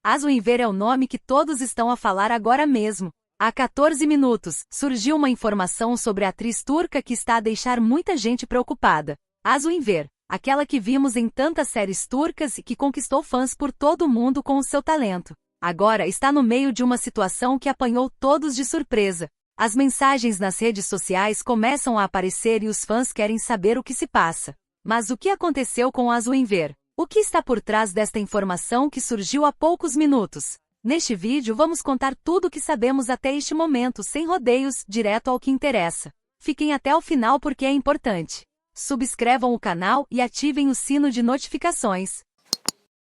Azu Enver é o nome que todos estão a falar agora mesmo. Há 14 minutos, surgiu uma informação sobre a atriz turca que está a deixar muita gente preocupada. Azu Enver, aquela que vimos em tantas séries turcas e que conquistou fãs por todo o mundo com o seu talento, agora está no meio de uma situação que apanhou todos de surpresa. As mensagens nas redes sociais começam a aparecer e os fãs querem saber o que se passa. Mas o que aconteceu com Azu Enver? O que está por trás desta informação que surgiu há poucos minutos? Neste vídeo vamos contar tudo o que sabemos até este momento, sem rodeios, direto ao que interessa. Fiquem até o final porque é importante. Subscrevam o canal e ativem o sino de notificações.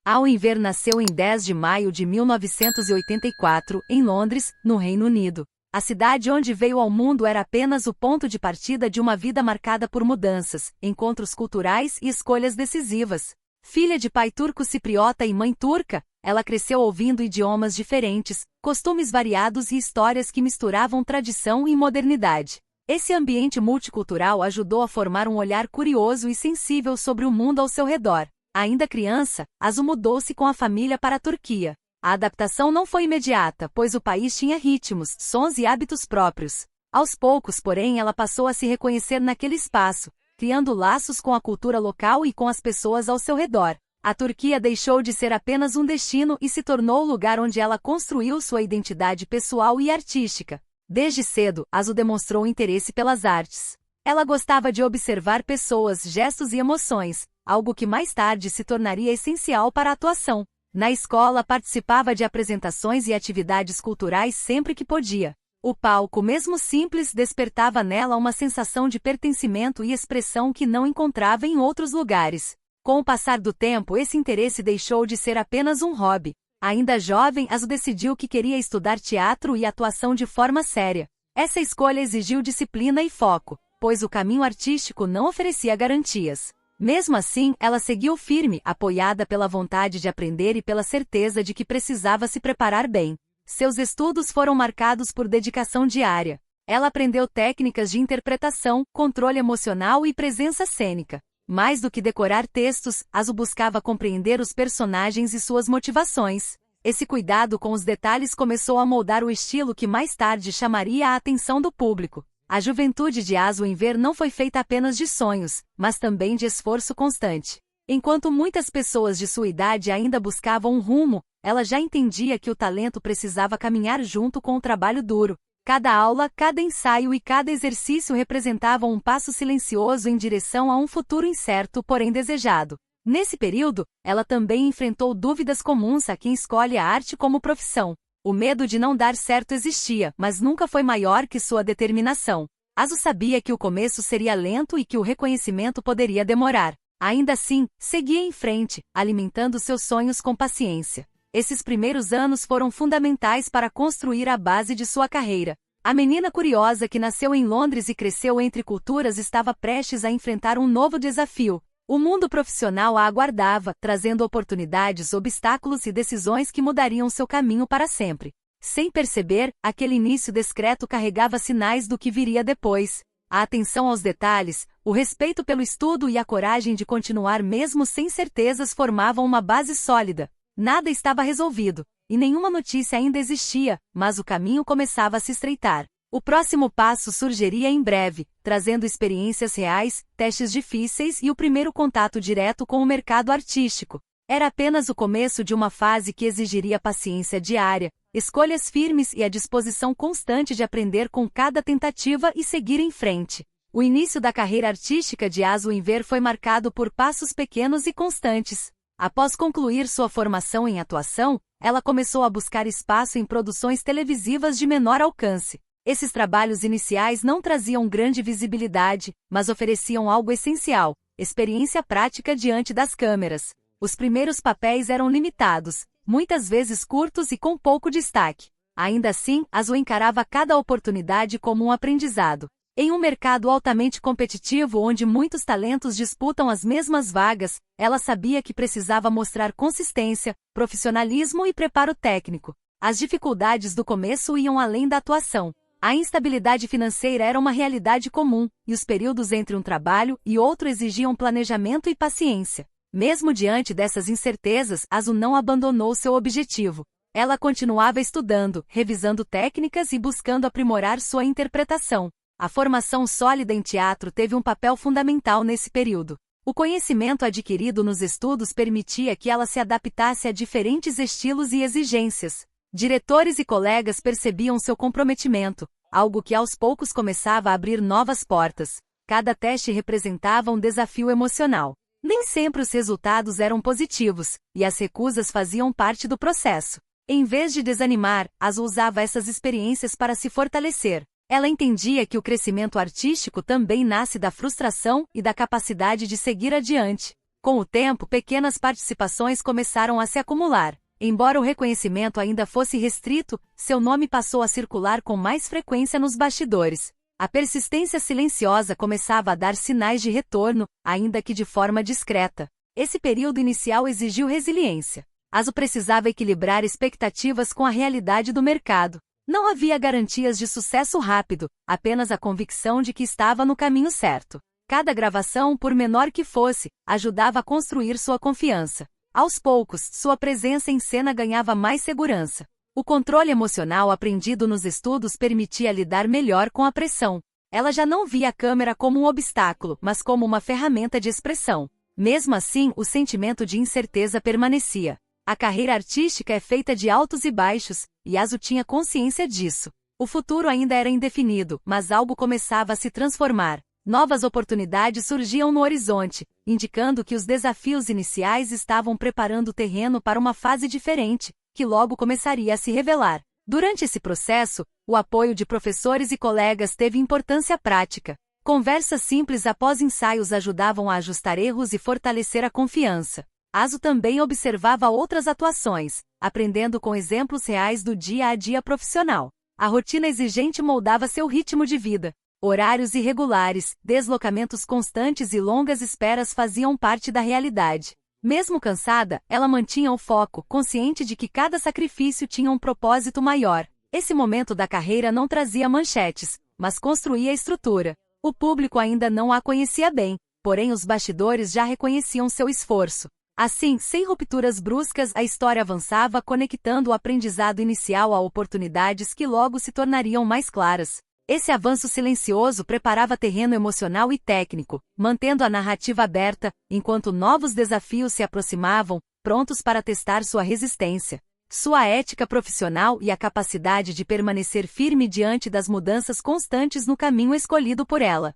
Azu Enver nasceu em 10 de maio de 1984, em Londres, no Reino Unido. A cidade onde veio ao mundo era apenas o ponto de partida de uma vida marcada por mudanças, encontros culturais e escolhas decisivas. Filha de pai turco-cipriota e mãe turca, ela cresceu ouvindo idiomas diferentes, costumes variados e histórias que misturavam tradição e modernidade. Esse ambiente multicultural ajudou a formar um olhar curioso e sensível sobre o mundo ao seu redor. Ainda criança, Azu mudou-se com a família para a Turquia. A adaptação não foi imediata, pois o país tinha ritmos, sons e hábitos próprios. Aos poucos, porém, ela passou a se reconhecer naquele espaço, criando laços com a cultura local e com as pessoas ao seu redor. A Turquia deixou de ser apenas um destino e se tornou o lugar onde ela construiu sua identidade pessoal e artística. Desde cedo, Azu demonstrou interesse pelas artes. Ela gostava de observar pessoas, gestos e emoções, algo que mais tarde se tornaria essencial para a atuação. Na escola participava de apresentações e atividades culturais sempre que podia. O palco, mesmo simples, despertava nela uma sensação de pertencimento e expressão que não encontrava em outros lugares. Com o passar do tempo, esse interesse deixou de ser apenas um hobby. Ainda jovem, Azu decidiu que queria estudar teatro e atuação de forma séria. Essa escolha exigiu disciplina e foco, pois o caminho artístico não oferecia garantias. Mesmo assim, ela seguiu firme, apoiada pela vontade de aprender e pela certeza de que precisava se preparar bem. Seus estudos foram marcados por dedicação diária. Ela aprendeu técnicas de interpretação, controle emocional e presença cênica. Mais do que decorar textos, Azu buscava compreender os personagens e suas motivações. Esse cuidado com os detalhes começou a moldar o estilo que mais tarde chamaria a atenção do público. A juventude de Azu Enver não foi feita apenas de sonhos, mas também de esforço constante. Enquanto muitas pessoas de sua idade ainda buscavam um rumo, ela já entendia que o talento precisava caminhar junto com o trabalho duro. Cada aula, cada ensaio e cada exercício representavam um passo silencioso em direção a um futuro incerto, porém desejado. Nesse período, ela também enfrentou dúvidas comuns a quem escolhe a arte como profissão. O medo de não dar certo existia, mas nunca foi maior que sua determinação. Azu sabia que o começo seria lento e que o reconhecimento poderia demorar. Ainda assim, seguia em frente, alimentando seus sonhos com paciência. Esses primeiros anos foram fundamentais para construir a base de sua carreira. A menina curiosa que nasceu em Londres e cresceu entre culturas estava prestes a enfrentar um novo desafio. O mundo profissional a aguardava, trazendo oportunidades, obstáculos e decisões que mudariam seu caminho para sempre. Sem perceber, aquele início discreto carregava sinais do que viria depois. A atenção aos detalhes, o respeito pelo estudo e a coragem de continuar mesmo sem certezas formavam uma base sólida. Nada estava resolvido, e nenhuma notícia ainda existia, mas o caminho começava a se estreitar. O próximo passo surgiria em breve, trazendo experiências reais, testes difíceis e o primeiro contato direto com o mercado artístico. Era apenas o começo de uma fase que exigiria paciência diária, escolhas firmes e a disposição constante de aprender com cada tentativa e seguir em frente. O início da carreira artística de Azu Enver foi marcado por passos pequenos e constantes. Após concluir sua formação em atuação, ela começou a buscar espaço em produções televisivas de menor alcance. Esses trabalhos iniciais não traziam grande visibilidade, mas ofereciam algo essencial: experiência prática diante das câmeras. Os primeiros papéis eram limitados, muitas vezes curtos e com pouco destaque. Ainda assim, Azu encarava cada oportunidade como um aprendizado. Em um mercado altamente competitivo onde muitos talentos disputam as mesmas vagas, ela sabia que precisava mostrar consistência, profissionalismo e preparo técnico. As dificuldades do começo iam além da atuação. A instabilidade financeira era uma realidade comum, e os períodos entre um trabalho e outro exigiam planejamento e paciência. Mesmo diante dessas incertezas, Azu não abandonou seu objetivo. Ela continuava estudando, revisando técnicas e buscando aprimorar sua interpretação. A formação sólida em teatro teve um papel fundamental nesse período. O conhecimento adquirido nos estudos permitia que ela se adaptasse a diferentes estilos e exigências. Diretores e colegas percebiam seu comprometimento, algo que aos poucos começava a abrir novas portas. Cada teste representava um desafio emocional. Nem sempre os resultados eram positivos, e as recusas faziam parte do processo. Em vez de desanimar, Azu usava essas experiências para se fortalecer. Ela entendia que o crescimento artístico também nasce da frustração e da capacidade de seguir adiante. Com o tempo, pequenas participações começaram a se acumular. Embora o reconhecimento ainda fosse restrito, seu nome passou a circular com mais frequência nos bastidores. A persistência silenciosa começava a dar sinais de retorno, ainda que de forma discreta. Esse período inicial exigiu resiliência. Azu precisava equilibrar expectativas com a realidade do mercado. Não havia garantias de sucesso rápido, apenas a convicção de que estava no caminho certo. Cada gravação, por menor que fosse, ajudava a construir sua confiança. Aos poucos, sua presença em cena ganhava mais segurança. O controle emocional aprendido nos estudos permitia lidar melhor com a pressão. Ela já não via a câmera como um obstáculo, mas como uma ferramenta de expressão. Mesmo assim, o sentimento de incerteza permanecia. A carreira artística é feita de altos e baixos, e Azu tinha consciência disso. O futuro ainda era indefinido, mas algo começava a se transformar. Novas oportunidades surgiam no horizonte, indicando que os desafios iniciais estavam preparando o terreno para uma fase diferente, que logo começaria a se revelar. Durante esse processo, o apoio de professores e colegas teve importância prática. Conversas simples após ensaios ajudavam a ajustar erros e fortalecer a confiança. Azu também observava outras atuações, aprendendo com exemplos reais do dia a dia profissional. A rotina exigente moldava seu ritmo de vida. Horários irregulares, deslocamentos constantes e longas esperas faziam parte da realidade. Mesmo cansada, ela mantinha o foco, consciente de que cada sacrifício tinha um propósito maior. Esse momento da carreira não trazia manchetes, mas construía estrutura. O público ainda não a conhecia bem, porém os bastidores já reconheciam seu esforço. Assim, sem rupturas bruscas, a história avançava conectando o aprendizado inicial a oportunidades que logo se tornariam mais claras. Esse avanço silencioso preparava terreno emocional e técnico, mantendo a narrativa aberta, enquanto novos desafios se aproximavam, prontos para testar sua resistência. Sua ética profissional e a capacidade de permanecer firme diante das mudanças constantes no caminho escolhido por ela.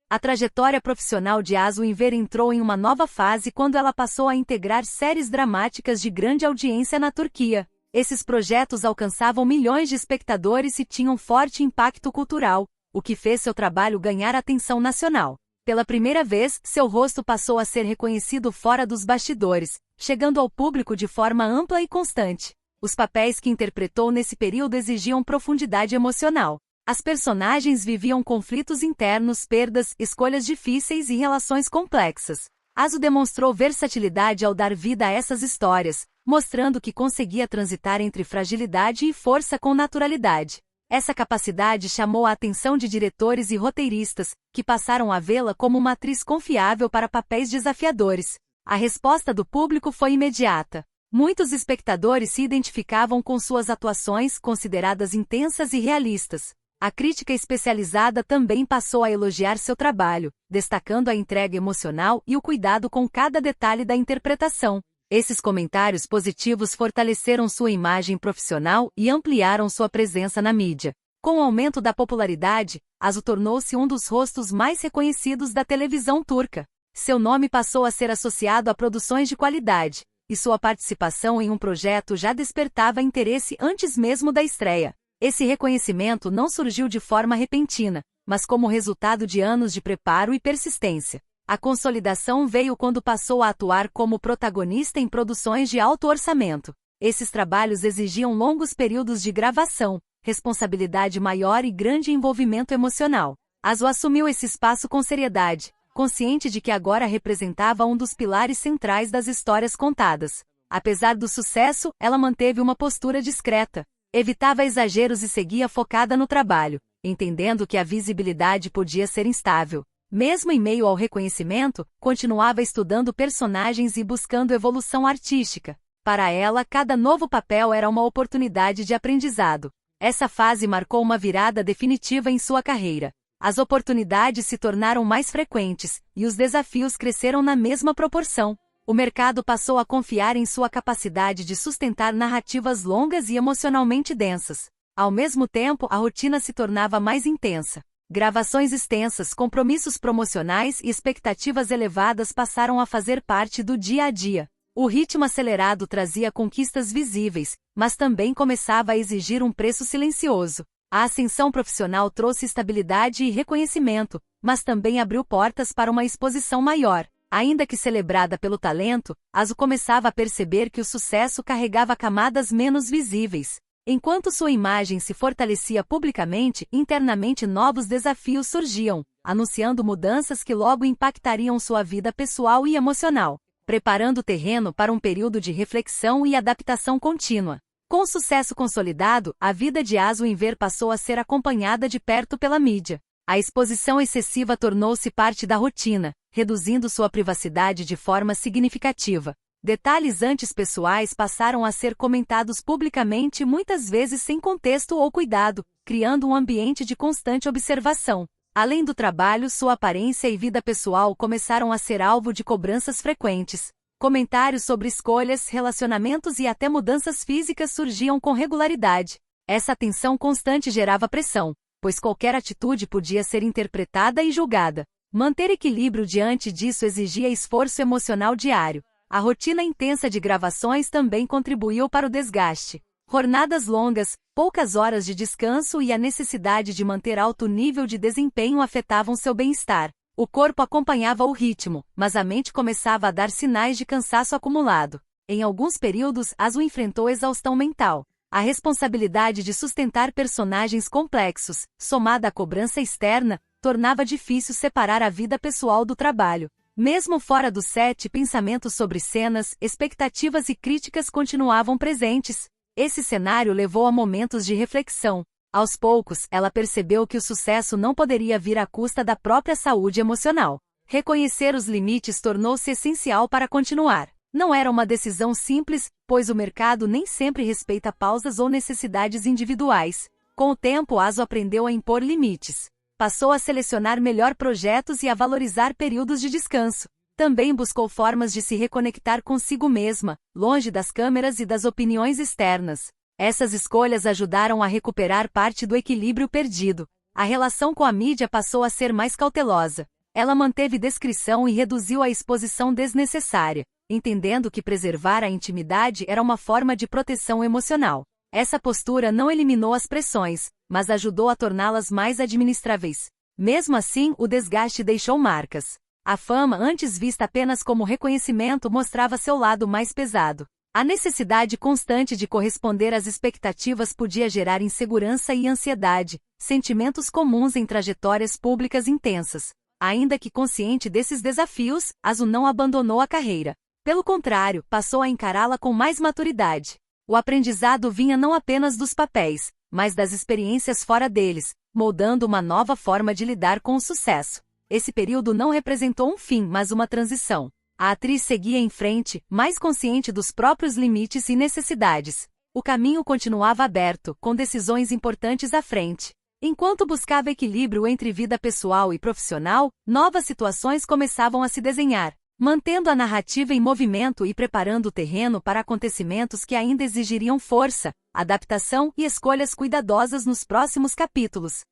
A trajetória profissional de Azu Enver entrou em uma nova fase quando ela passou a integrar séries dramáticas de grande audiência na Turquia. Esses projetos alcançavam milhões de espectadores e tinham forte impacto cultural, o que fez seu trabalho ganhar atenção nacional. Pela primeira vez, seu rosto passou a ser reconhecido fora dos bastidores, chegando ao público de forma ampla e constante. Os papéis que interpretou nesse período exigiam profundidade emocional. As personagens viviam conflitos internos, perdas, escolhas difíceis e relações complexas. Azu demonstrou versatilidade ao dar vida a essas histórias, mostrando que conseguia transitar entre fragilidade e força com naturalidade. Essa capacidade chamou a atenção de diretores e roteiristas, que passaram a vê-la como uma atriz confiável para papéis desafiadores. A resposta do público foi imediata. Muitos espectadores se identificavam com suas atuações, consideradas intensas e realistas. A crítica especializada também passou a elogiar seu trabalho, destacando a entrega emocional e o cuidado com cada detalhe da interpretação. Esses comentários positivos fortaleceram sua imagem profissional e ampliaram sua presença na mídia. Com o aumento da popularidade, Azu tornou-se um dos rostos mais reconhecidos da televisão turca. Seu nome passou a ser associado a produções de qualidade, e sua participação em um projeto já despertava interesse antes mesmo da estreia. Esse reconhecimento não surgiu de forma repentina, mas como resultado de anos de preparo e persistência. A consolidação veio quando passou a atuar como protagonista em produções de alto orçamento. Esses trabalhos exigiam longos períodos de gravação, responsabilidade maior e grande envolvimento emocional. Azu assumiu esse espaço com seriedade, consciente de que agora representava um dos pilares centrais das histórias contadas. Apesar do sucesso, ela manteve uma postura discreta. Evitava exageros e seguia focada no trabalho, entendendo que a visibilidade podia ser instável. Mesmo em meio ao reconhecimento, continuava estudando personagens e buscando evolução artística. Para ela, cada novo papel era uma oportunidade de aprendizado. Essa fase marcou uma virada definitiva em sua carreira. As oportunidades se tornaram mais frequentes, e os desafios cresceram na mesma proporção. O mercado passou a confiar em sua capacidade de sustentar narrativas longas e emocionalmente densas. Ao mesmo tempo, a rotina se tornava mais intensa. Gravações extensas, compromissos promocionais e expectativas elevadas passaram a fazer parte do dia a dia. O ritmo acelerado trazia conquistas visíveis, mas também começava a exigir um preço silencioso. A ascensão profissional trouxe estabilidade e reconhecimento, mas também abriu portas para uma exposição maior. Ainda que celebrada pelo talento, Azu começava a perceber que o sucesso carregava camadas menos visíveis. Enquanto sua imagem se fortalecia publicamente, internamente novos desafios surgiam, anunciando mudanças que logo impactariam sua vida pessoal e emocional, preparando o terreno para um período de reflexão e adaptação contínua. Com o sucesso consolidado, a vida de Azu Enver passou a ser acompanhada de perto pela mídia. A exposição excessiva tornou-se parte da rotina, reduzindo sua privacidade de forma significativa. Detalhes antes pessoais passaram a ser comentados publicamente muitas vezes sem contexto ou cuidado, criando um ambiente de constante observação. Além do trabalho, sua aparência e vida pessoal começaram a ser alvo de cobranças frequentes. Comentários sobre escolhas, relacionamentos e até mudanças físicas surgiam com regularidade. Essa atenção constante gerava pressão, pois qualquer atitude podia ser interpretada e julgada. Manter equilíbrio diante disso exigia esforço emocional diário. A rotina intensa de gravações também contribuiu para o desgaste. Jornadas longas, poucas horas de descanso e a necessidade de manter alto nível de desempenho afetavam seu bem-estar. O corpo acompanhava o ritmo, mas a mente começava a dar sinais de cansaço acumulado. Em alguns períodos, Azu enfrentou exaustão mental. A responsabilidade de sustentar personagens complexos, somada à cobrança externa, tornava difícil separar a vida pessoal do trabalho. Mesmo fora do set, pensamentos sobre cenas, expectativas e críticas continuavam presentes. Esse cenário levou a momentos de reflexão. Aos poucos, ela percebeu que o sucesso não poderia vir à custa da própria saúde emocional. Reconhecer os limites tornou-se essencial para continuar. Não era uma decisão simples, pois o mercado nem sempre respeita pausas ou necessidades individuais. Com o tempo, Azu aprendeu a impor limites. Passou a selecionar melhor projetos e a valorizar períodos de descanso. Também buscou formas de se reconectar consigo mesma, longe das câmeras e das opiniões externas. Essas escolhas ajudaram a recuperar parte do equilíbrio perdido. A relação com a mídia passou a ser mais cautelosa. Ela manteve discrição e reduziu a exposição desnecessária, entendendo que preservar a intimidade era uma forma de proteção emocional. Essa postura não eliminou as pressões, mas ajudou a torná-las mais administráveis. Mesmo assim, o desgaste deixou marcas. A fama, antes vista apenas como reconhecimento, mostrava seu lado mais pesado. A necessidade constante de corresponder às expectativas podia gerar insegurança e ansiedade, sentimentos comuns em trajetórias públicas intensas. Ainda que consciente desses desafios, Azu não abandonou a carreira. Pelo contrário, passou a encará-la com mais maturidade. O aprendizado vinha não apenas dos papéis, mas das experiências fora deles, moldando uma nova forma de lidar com o sucesso. Esse período não representou um fim, mas uma transição. A atriz seguia em frente, mais consciente dos próprios limites e necessidades. O caminho continuava aberto, com decisões importantes à frente. Enquanto buscava equilíbrio entre vida pessoal e profissional, novas situações começavam a se desenhar, mantendo a narrativa em movimento e preparando o terreno para acontecimentos que ainda exigiriam força, adaptação e escolhas cuidadosas nos próximos capítulos.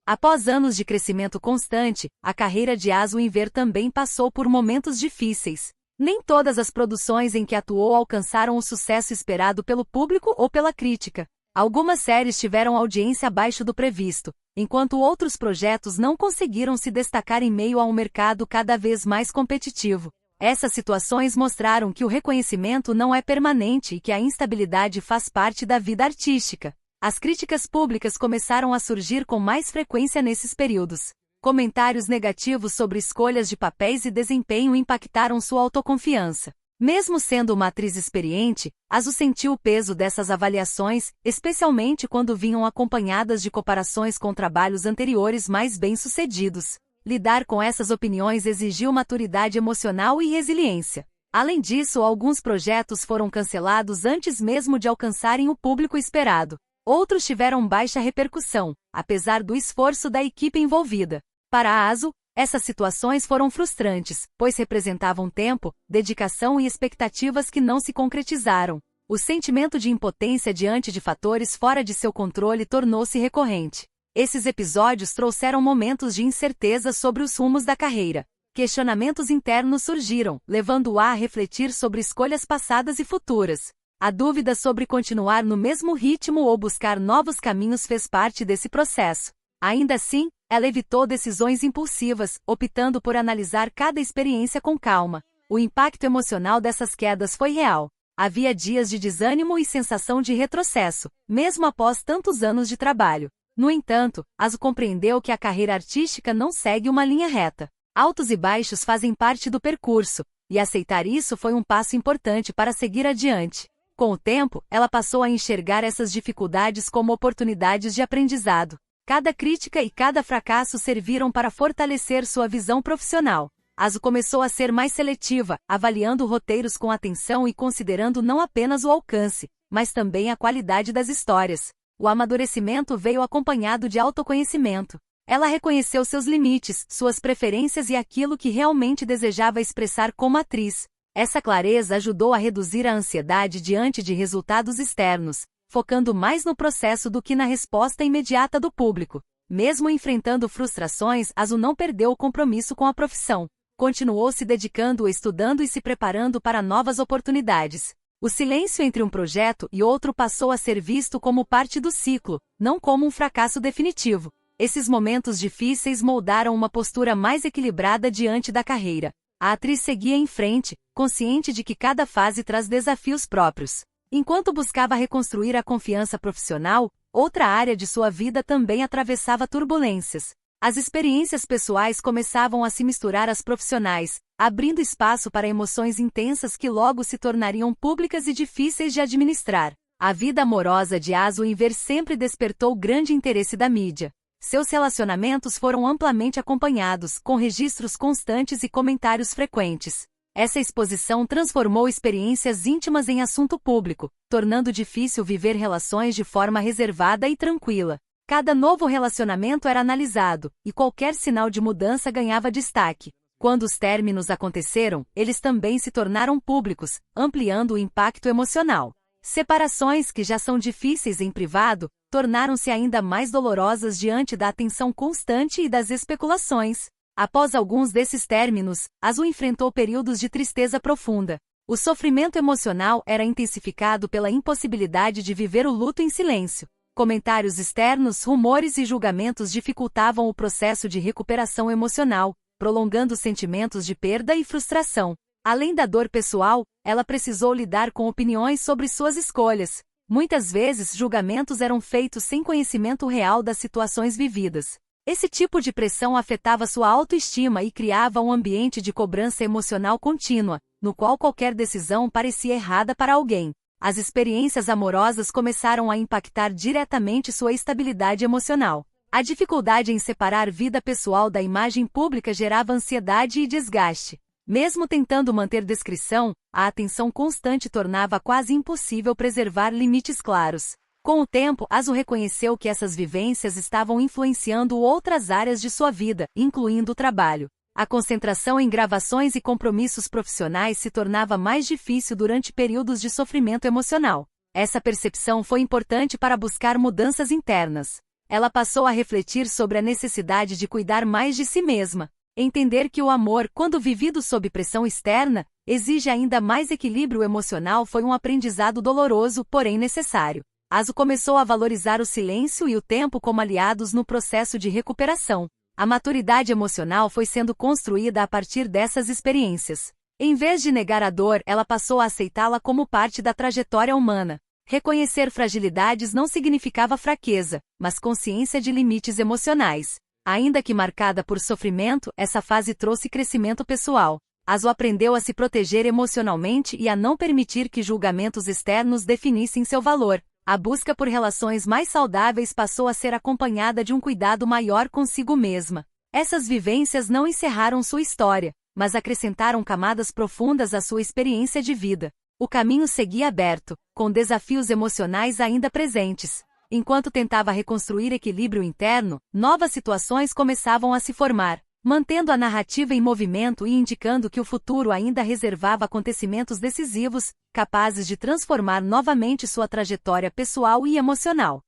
Após anos de crescimento constante, a carreira de Azu Enver também passou por momentos difíceis. Nem todas as produções em que atuou alcançaram o sucesso esperado pelo público ou pela crítica. Algumas séries tiveram audiência abaixo do previsto, enquanto outros projetos não conseguiram se destacar em meio a um mercado cada vez mais competitivo. Essas situações mostraram que o reconhecimento não é permanente e que a instabilidade faz parte da vida artística. As críticas públicas começaram a surgir com mais frequência nesses períodos. Comentários negativos sobre escolhas de papéis e desempenho impactaram sua autoconfiança. Mesmo sendo uma atriz experiente, Azu sentiu o peso dessas avaliações, especialmente quando vinham acompanhadas de comparações com trabalhos anteriores mais bem-sucedidos. lidar com essas opiniões exigiu maturidade emocional e resiliência. Além disso, alguns projetos foram cancelados antes mesmo de alcançarem o público esperado. Outros tiveram baixa repercussão, apesar do esforço da equipe envolvida. Para a ASU, essas situações foram frustrantes, pois representavam tempo, dedicação e expectativas que não se concretizaram. O sentimento de impotência diante de fatores fora de seu controle tornou-se recorrente. Esses episódios trouxeram momentos de incerteza sobre os rumos da carreira. Questionamentos internos surgiram, levando-a a refletir sobre escolhas passadas e futuras. A dúvida sobre continuar no mesmo ritmo ou buscar novos caminhos fez parte desse processo. Ainda assim, ela evitou decisões impulsivas, optando por analisar cada experiência com calma. O impacto emocional dessas quedas foi real. Havia dias de desânimo e sensação de retrocesso, mesmo após tantos anos de trabalho. No entanto, Azu compreendeu que a carreira artística não segue uma linha reta. Altos e baixos fazem parte do percurso, e aceitar isso foi um passo importante para seguir adiante. Com o tempo, ela passou a enxergar essas dificuldades como oportunidades de aprendizado. Cada crítica e cada fracasso serviram para fortalecer sua visão profissional. Azu começou a ser mais seletiva, avaliando roteiros com atenção e considerando não apenas o alcance, mas também a qualidade das histórias. O amadurecimento veio acompanhado de autoconhecimento. Ela reconheceu seus limites, suas preferências e aquilo que realmente desejava expressar como atriz. Essa clareza ajudou a reduzir a ansiedade diante de resultados externos, focando mais no processo do que na resposta imediata do público. Mesmo enfrentando frustrações, Azu não perdeu o compromisso com a profissão. Continuou se dedicando, estudando e se preparando para novas oportunidades. O silêncio entre um projeto e outro passou a ser visto como parte do ciclo, não como um fracasso definitivo. Esses momentos difíceis moldaram uma postura mais equilibrada diante da carreira. A atriz seguia em frente, consciente de que cada fase traz desafios próprios. Enquanto buscava reconstruir a confiança profissional, outra área de sua vida também atravessava turbulências. As experiências pessoais começavam a se misturar às profissionais, abrindo espaço para emoções intensas que logo se tornariam públicas e difíceis de administrar. A vida amorosa de Azu Enver sempre despertou grande interesse da mídia. Seus relacionamentos foram amplamente acompanhados, com registros constantes e comentários frequentes. Essa exposição transformou experiências íntimas em assunto público, tornando difícil viver relações de forma reservada e tranquila. Cada novo relacionamento era analisado, e qualquer sinal de mudança ganhava destaque. Quando os términos aconteceram, eles também se tornaram públicos, ampliando o impacto emocional. Separações que já são difíceis em privado, tornaram-se ainda mais dolorosas diante da atenção constante e das especulações. Após alguns desses términos, Azu enfrentou períodos de tristeza profunda. O sofrimento emocional era intensificado pela impossibilidade de viver o luto em silêncio. Comentários externos, rumores e julgamentos dificultavam o processo de recuperação emocional, prolongando sentimentos de perda e frustração. Além da dor pessoal, ela precisou lidar com opiniões sobre suas escolhas. Muitas vezes, julgamentos eram feitos sem conhecimento real das situações vividas. Esse tipo de pressão afetava sua autoestima e criava um ambiente de cobrança emocional contínua, no qual qualquer decisão parecia errada para alguém. As experiências amorosas começaram a impactar diretamente sua estabilidade emocional. A dificuldade em separar vida pessoal da imagem pública gerava ansiedade e desgaste. Mesmo tentando manter discrição, a atenção constante tornava quase impossível preservar limites claros. Com o tempo, Azu reconheceu que essas vivências estavam influenciando outras áreas de sua vida, incluindo o trabalho. A concentração em gravações e compromissos profissionais se tornava mais difícil durante períodos de sofrimento emocional. Essa percepção foi importante para buscar mudanças internas. Ela passou a refletir sobre a necessidade de cuidar mais de si mesma. Entender que o amor, quando vivido sob pressão externa, exige ainda mais equilíbrio emocional foi um aprendizado doloroso, porém necessário. Azu começou a valorizar o silêncio e o tempo como aliados no processo de recuperação. A maturidade emocional foi sendo construída a partir dessas experiências. Em vez de negar a dor, ela passou a aceitá-la como parte da trajetória humana. Reconhecer fragilidades não significava fraqueza, mas consciência de limites emocionais. Ainda que marcada por sofrimento, essa fase trouxe crescimento pessoal. Azu aprendeu a se proteger emocionalmente e a não permitir que julgamentos externos definissem seu valor. A busca por relações mais saudáveis passou a ser acompanhada de um cuidado maior consigo mesma. Essas vivências não encerraram sua história, mas acrescentaram camadas profundas à sua experiência de vida. O caminho seguia aberto, com desafios emocionais ainda presentes. Enquanto tentava reconstruir equilíbrio interno, novas situações começavam a se formar, mantendo a narrativa em movimento e indicando que o futuro ainda reservava acontecimentos decisivos, capazes de transformar novamente sua trajetória pessoal e emocional.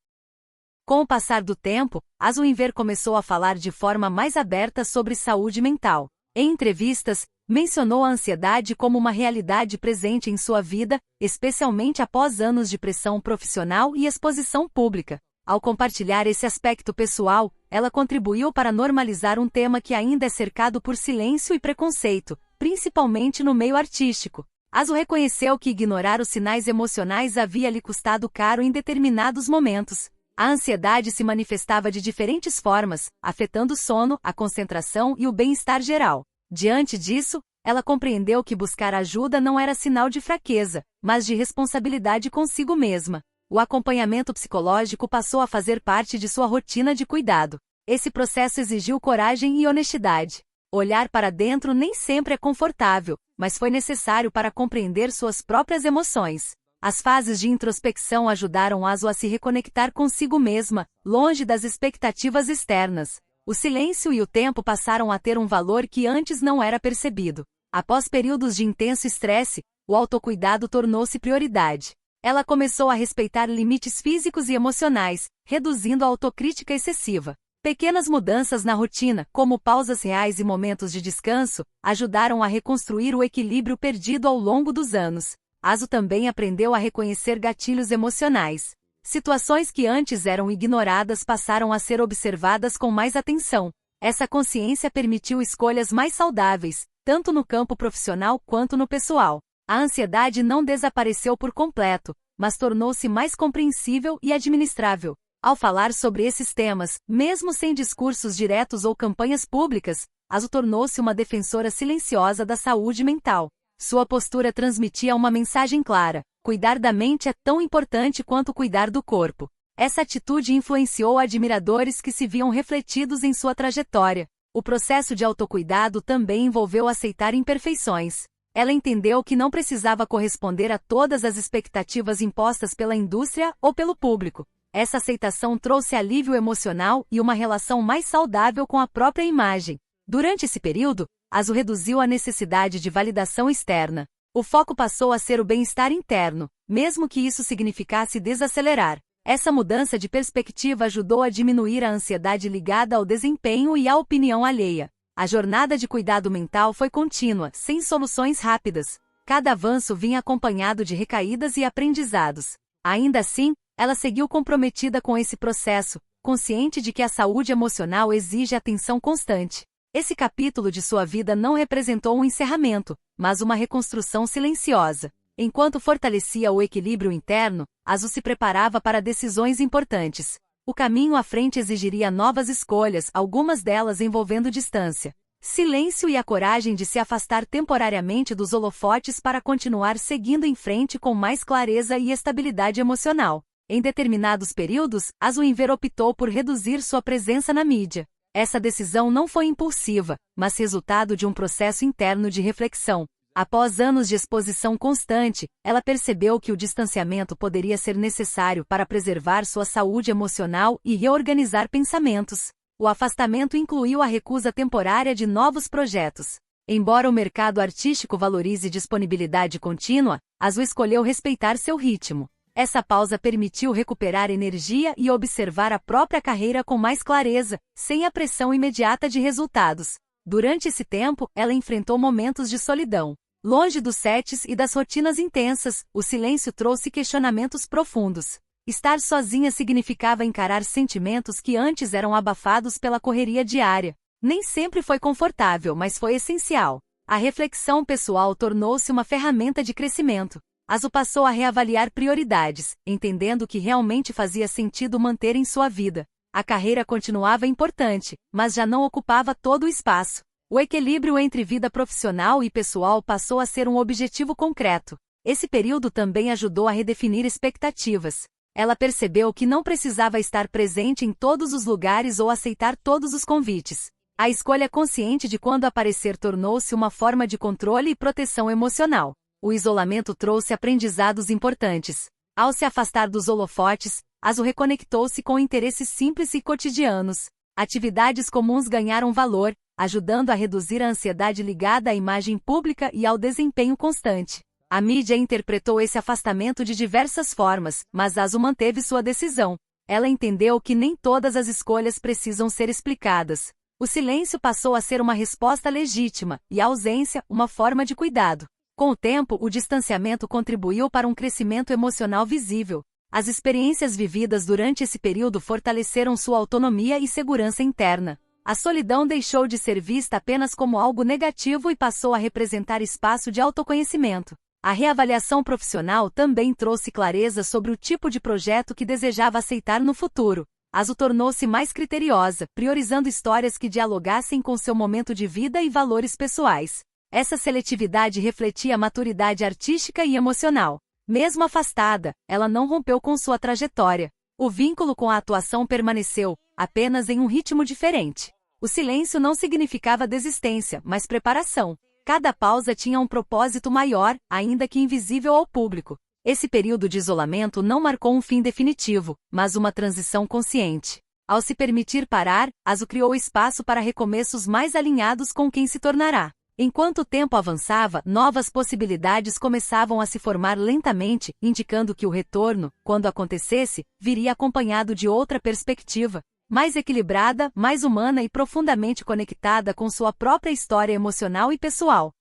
Com o passar do tempo, Azuenver começou a falar de forma mais aberta sobre saúde mental. Em entrevistas, mencionou a ansiedade como uma realidade presente em sua vida, especialmente após anos de pressão profissional e exposição pública. Ao compartilhar esse aspecto pessoal, ela contribuiu para normalizar um tema que ainda é cercado por silêncio e preconceito, principalmente no meio artístico. Azu reconheceu que ignorar os sinais emocionais havia lhe custado caro em determinados momentos. A ansiedade se manifestava de diferentes formas, afetando o sono, a concentração e o bem-estar geral. Diante disso, ela compreendeu que buscar ajuda não era sinal de fraqueza, mas de responsabilidade consigo mesma. O acompanhamento psicológico passou a fazer parte de sua rotina de cuidado. Esse processo exigiu coragem e honestidade. Olhar para dentro nem sempre é confortável, mas foi necessário para compreender suas próprias emoções. As fases de introspecção ajudaram Azu a se reconectar consigo mesma, longe das expectativas externas. O silêncio e o tempo passaram a ter um valor que antes não era percebido. Após períodos de intenso estresse, o autocuidado tornou-se prioridade. Ela começou a respeitar limites físicos e emocionais, reduzindo a autocrítica excessiva. Pequenas mudanças na rotina, como pausas reais e momentos de descanso, ajudaram a reconstruir o equilíbrio perdido ao longo dos anos. Azu também aprendeu a reconhecer gatilhos emocionais. Situações que antes eram ignoradas passaram a ser observadas com mais atenção. Essa consciência permitiu escolhas mais saudáveis, tanto no campo profissional quanto no pessoal. A ansiedade não desapareceu por completo, mas tornou-se mais compreensível e administrável. Ao falar sobre esses temas, mesmo sem discursos diretos ou campanhas públicas, Azu tornou-se uma defensora silenciosa da saúde mental. Sua postura transmitia uma mensagem clara: cuidar da mente é tão importante quanto cuidar do corpo. Essa atitude influenciou admiradores que se viam refletidos em sua trajetória. O processo de autocuidado também envolveu aceitar imperfeições. Ela entendeu que não precisava corresponder a todas as expectativas impostas pela indústria ou pelo público. Essa aceitação trouxe alívio emocional e uma relação mais saudável com a própria imagem. Durante esse período, Azu reduziu a necessidade de validação externa. O foco passou a ser o bem-estar interno, mesmo que isso significasse desacelerar. Essa mudança de perspectiva ajudou a diminuir a ansiedade ligada ao desempenho e à opinião alheia. A jornada de cuidado mental foi contínua, sem soluções rápidas. Cada avanço vinha acompanhado de recaídas e aprendizados. Ainda assim, ela seguiu comprometida com esse processo, consciente de que a saúde emocional exige atenção constante. Esse capítulo de sua vida não representou um encerramento, mas uma reconstrução silenciosa. Enquanto fortalecia o equilíbrio interno, Azu se preparava para decisões importantes. O caminho à frente exigiria novas escolhas, algumas delas envolvendo distância, silêncio e a coragem de se afastar temporariamente dos holofotes para continuar seguindo em frente com mais clareza e estabilidade emocional. Em determinados períodos, Azuenver optou por reduzir sua presença na mídia. Essa decisão não foi impulsiva, mas resultado de um processo interno de reflexão. Após anos de exposição constante, ela percebeu que o distanciamento poderia ser necessário para preservar sua saúde emocional e reorganizar pensamentos. O afastamento incluiu a recusa temporária de novos projetos. Embora o mercado artístico valorize disponibilidade contínua, Azu escolheu respeitar seu ritmo. Essa pausa permitiu recuperar energia e observar a própria carreira com mais clareza, sem a pressão imediata de resultados. Durante esse tempo, ela enfrentou momentos de solidão. Longe dos sets e das rotinas intensas, o silêncio trouxe questionamentos profundos. Estar sozinha significava encarar sentimentos que antes eram abafados pela correria diária. Nem sempre foi confortável, mas foi essencial. A reflexão pessoal tornou-se uma ferramenta de crescimento. Azu passou a reavaliar prioridades, entendendo que realmente fazia sentido manter em sua vida. A carreira continuava importante, mas já não ocupava todo o espaço. O equilíbrio entre vida profissional e pessoal passou a ser um objetivo concreto. Esse período também ajudou a redefinir expectativas. Ela percebeu que não precisava estar presente em todos os lugares ou aceitar todos os convites. A escolha consciente de quando aparecer tornou-se uma forma de controle e proteção emocional. O isolamento trouxe aprendizados importantes. Ao se afastar dos holofotes, Azu reconectou-se com interesses simples e cotidianos. Atividades comuns ganharam valor, ajudando a reduzir a ansiedade ligada à imagem pública e ao desempenho constante. A mídia interpretou esse afastamento de diversas formas, mas Azu manteve sua decisão. Ela entendeu que nem todas as escolhas precisam ser explicadas. O silêncio passou a ser uma resposta legítima, e a ausência, uma forma de cuidado. Com o tempo, o distanciamento contribuiu para um crescimento emocional visível. As experiências vividas durante esse período fortaleceram sua autonomia e segurança interna. A solidão deixou de ser vista apenas como algo negativo e passou a representar espaço de autoconhecimento. A reavaliação profissional também trouxe clareza sobre o tipo de projeto que desejava aceitar no futuro. Azu tornou-se mais criteriosa, priorizando histórias que dialogassem com seu momento de vida e valores pessoais. Essa seletividade refletia a maturidade artística e emocional. Mesmo afastada, ela não rompeu com sua trajetória. O vínculo com a atuação permaneceu, apenas em um ritmo diferente. O silêncio não significava desistência, mas preparação. Cada pausa tinha um propósito maior, ainda que invisível ao público. Esse período de isolamento não marcou um fim definitivo, mas uma transição consciente. Ao se permitir parar, Azu criou espaço para recomeços mais alinhados com quem se tornará. Enquanto o tempo avançava, novas possibilidades começavam a se formar lentamente, indicando que o retorno, quando acontecesse, viria acompanhado de outra perspectiva, mais equilibrada, mais humana e profundamente conectada com sua própria história emocional e pessoal.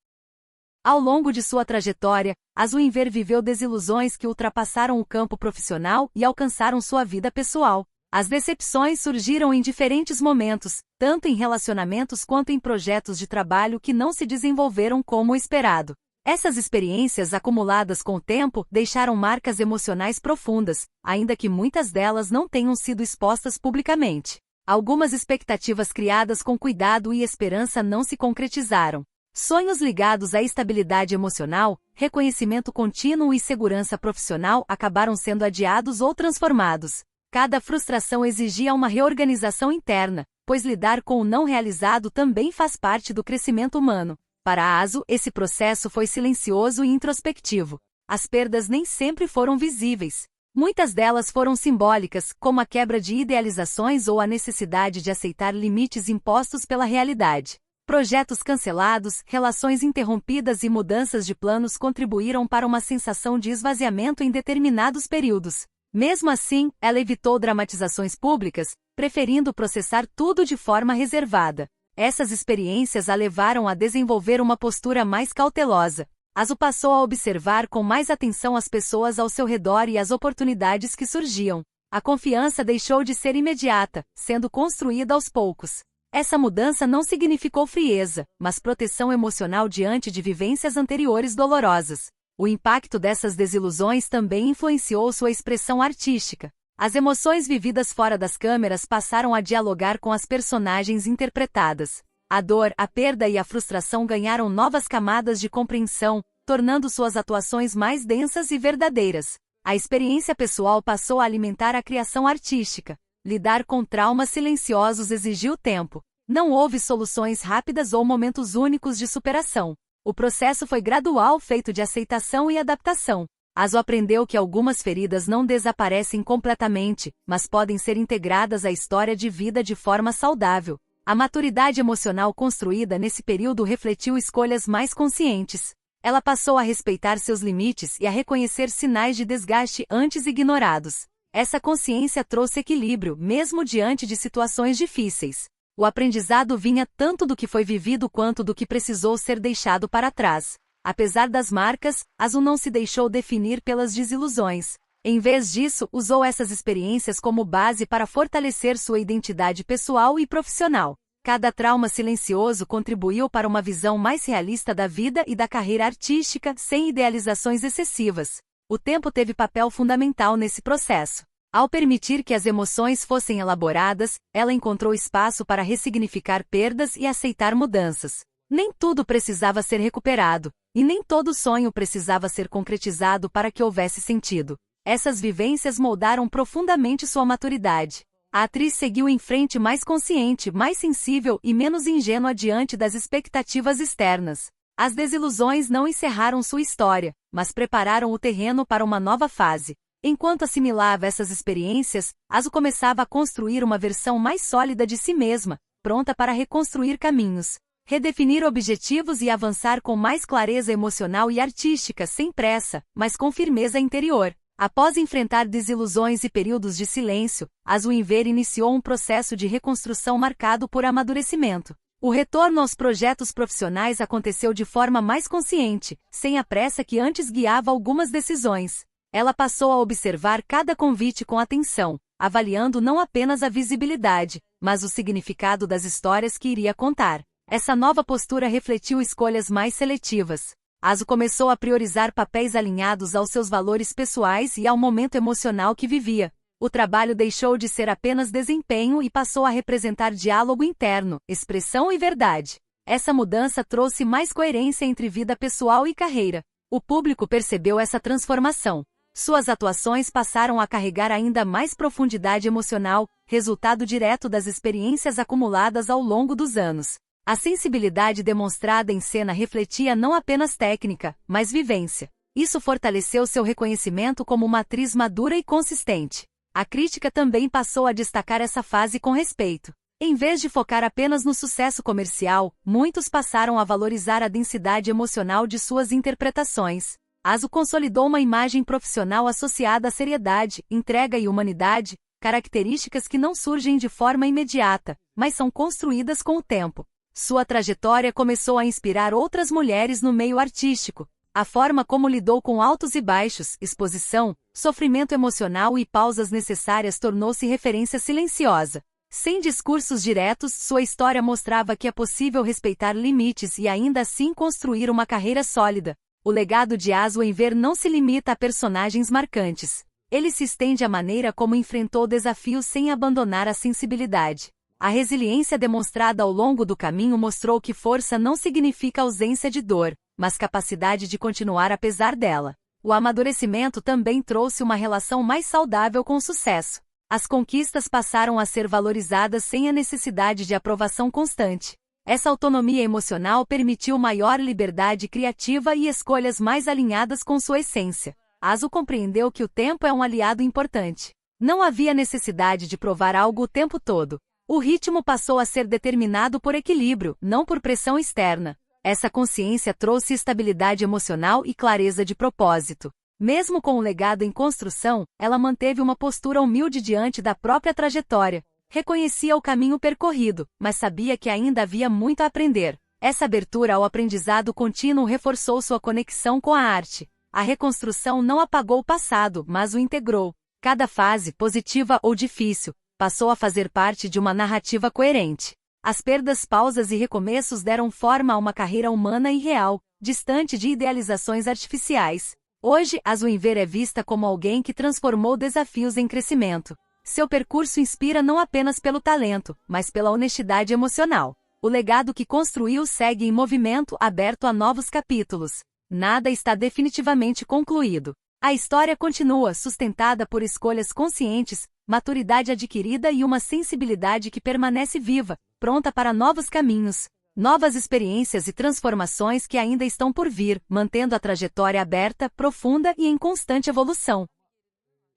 Ao longo de sua trajetória, Azu Inver viveu desilusões que ultrapassaram o campo profissional e alcançaram sua vida pessoal. As decepções surgiram em diferentes momentos, tanto em relacionamentos quanto em projetos de trabalho que não se desenvolveram como esperado. Essas experiências acumuladas com o tempo deixaram marcas emocionais profundas, ainda que muitas delas não tenham sido expostas publicamente. Algumas expectativas criadas com cuidado e esperança não se concretizaram. Sonhos ligados à estabilidade emocional, reconhecimento contínuo e segurança profissional acabaram sendo adiados ou transformados. Cada frustração exigia uma reorganização interna, pois lidar com o não realizado também faz parte do crescimento humano. Para a Azu, esse processo foi silencioso e introspectivo. As perdas nem sempre foram visíveis. Muitas delas foram simbólicas, como a quebra de idealizações ou a necessidade de aceitar limites impostos pela realidade. Projetos cancelados, relações interrompidas e mudanças de planos contribuíram para uma sensação de esvaziamento em determinados períodos. Mesmo assim, ela evitou dramatizações públicas, preferindo processar tudo de forma reservada. Essas experiências a levaram a desenvolver uma postura mais cautelosa. Azu passou a observar com mais atenção as pessoas ao seu redor e as oportunidades que surgiam. A confiança deixou de ser imediata, sendo construída aos poucos. Essa mudança não significou frieza, mas proteção emocional diante de vivências anteriores dolorosas. O impacto dessas desilusões também influenciou sua expressão artística. As emoções vividas fora das câmeras passaram a dialogar com as personagens interpretadas. A dor, a perda e a frustração ganharam novas camadas de compreensão, tornando suas atuações mais densas e verdadeiras. A experiência pessoal passou a alimentar a criação artística. Lidar com traumas silenciosos exigiu tempo. Não houve soluções rápidas ou momentos únicos de superação. O processo foi gradual, feito de aceitação e adaptação. Azu aprendeu que algumas feridas não desaparecem completamente, mas podem ser integradas à história de vida de forma saudável. A maturidade emocional construída nesse período refletiu escolhas mais conscientes. Ela passou a respeitar seus limites e a reconhecer sinais de desgaste antes ignorados. Essa consciência trouxe equilíbrio, mesmo diante de situações difíceis. O aprendizado vinha tanto do que foi vivido quanto do que precisou ser deixado para trás. Apesar das marcas, Azu não se deixou definir pelas desilusões. Em vez disso, usou essas experiências como base para fortalecer sua identidade pessoal e profissional. Cada trauma silencioso contribuiu para uma visão mais realista da vida e da carreira artística, sem idealizações excessivas. O tempo teve papel fundamental nesse processo. Ao permitir que as emoções fossem elaboradas, ela encontrou espaço para ressignificar perdas e aceitar mudanças. Nem tudo precisava ser recuperado, e nem todo sonho precisava ser concretizado para que houvesse sentido. Essas vivências moldaram profundamente sua maturidade. A atriz seguiu em frente mais consciente, mais sensível e menos ingênua diante das expectativas externas. As desilusões não encerraram sua história, mas prepararam o terreno para uma nova fase. Enquanto assimilava essas experiências, Azu começava a construir uma versão mais sólida de si mesma, pronta para reconstruir caminhos, redefinir objetivos e avançar com mais clareza emocional e artística, sem pressa, mas com firmeza interior. Após enfrentar desilusões e períodos de silêncio, Azu Inver iniciou um processo de reconstrução marcado por amadurecimento. O retorno aos projetos profissionais aconteceu de forma mais consciente, sem a pressa que antes guiava algumas decisões. Ela passou a observar cada convite com atenção, avaliando não apenas a visibilidade, mas o significado das histórias que iria contar. Essa nova postura refletiu escolhas mais seletivas. Azu começou a priorizar papéis alinhados aos seus valores pessoais e ao momento emocional que vivia. O trabalho deixou de ser apenas desempenho e passou a representar diálogo interno, expressão e verdade. Essa mudança trouxe mais coerência entre vida pessoal e carreira. O público percebeu essa transformação. Suas atuações passaram a carregar ainda mais profundidade emocional, resultado direto das experiências acumuladas ao longo dos anos. A sensibilidade demonstrada em cena refletia não apenas técnica, mas vivência. Isso fortaleceu seu reconhecimento como uma atriz madura e consistente. A crítica também passou a destacar essa fase com respeito. Em vez de focar apenas no sucesso comercial, muitos passaram a valorizar a densidade emocional de suas interpretações. Azu consolidou uma imagem profissional associada à seriedade, entrega e humanidade, características que não surgem de forma imediata, mas são construídas com o tempo. Sua trajetória começou a inspirar outras mulheres no meio artístico. A forma como lidou com altos e baixos, exposição, sofrimento emocional e pausas necessárias tornou-se referência silenciosa. Sem discursos diretos, sua história mostrava que é possível respeitar limites e ainda assim construir uma carreira sólida. O legado de Azu Enver não se limita a personagens marcantes. Ele se estende à maneira como enfrentou desafios sem abandonar a sensibilidade. A resiliência demonstrada ao longo do caminho mostrou que força não significa ausência de dor, mas capacidade de continuar apesar dela. O amadurecimento também trouxe uma relação mais saudável com o sucesso. As conquistas passaram a ser valorizadas sem a necessidade de aprovação constante. Essa autonomia emocional permitiu maior liberdade criativa e escolhas mais alinhadas com sua essência. Azu compreendeu que o tempo é um aliado importante. Não havia necessidade de provar algo o tempo todo. O ritmo passou a ser determinado por equilíbrio, não por pressão externa. Essa consciência trouxe estabilidade emocional e clareza de propósito. Mesmo com o legado em construção, ela manteve uma postura humilde diante da própria trajetória. Reconhecia o caminho percorrido, mas sabia que ainda havia muito a aprender. Essa abertura ao aprendizado contínuo reforçou sua conexão com a arte. A reconstrução não apagou o passado, mas o integrou. Cada fase, positiva ou difícil, passou a fazer parte de uma narrativa coerente. As perdas, pausas e recomeços deram forma a uma carreira humana e real, distante de idealizações artificiais. Hoje, Azu Enver é vista como alguém que transformou desafios em crescimento. Seu percurso inspira não apenas pelo talento, mas pela honestidade emocional. O legado que construiu segue em movimento, aberto a novos capítulos. Nada está definitivamente concluído. A história continua, sustentada por escolhas conscientes, maturidade adquirida e uma sensibilidade que permanece viva, pronta para novos caminhos, novas experiências e transformações que ainda estão por vir, mantendo a trajetória aberta, profunda e em constante evolução.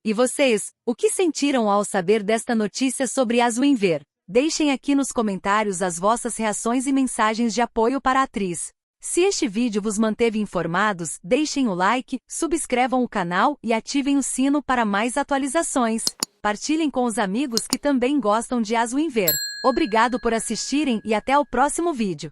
E vocês, o que sentiram ao saber desta notícia sobre Azu Enver? Deixem aqui nos comentários as vossas reações e mensagens de apoio para a atriz. Se este vídeo vos manteve informados, deixem o like, subscrevam o canal e ativem o sino para mais atualizações. Partilhem com os amigos que também gostam de Azu Enver. Obrigado por assistirem e até o próximo vídeo.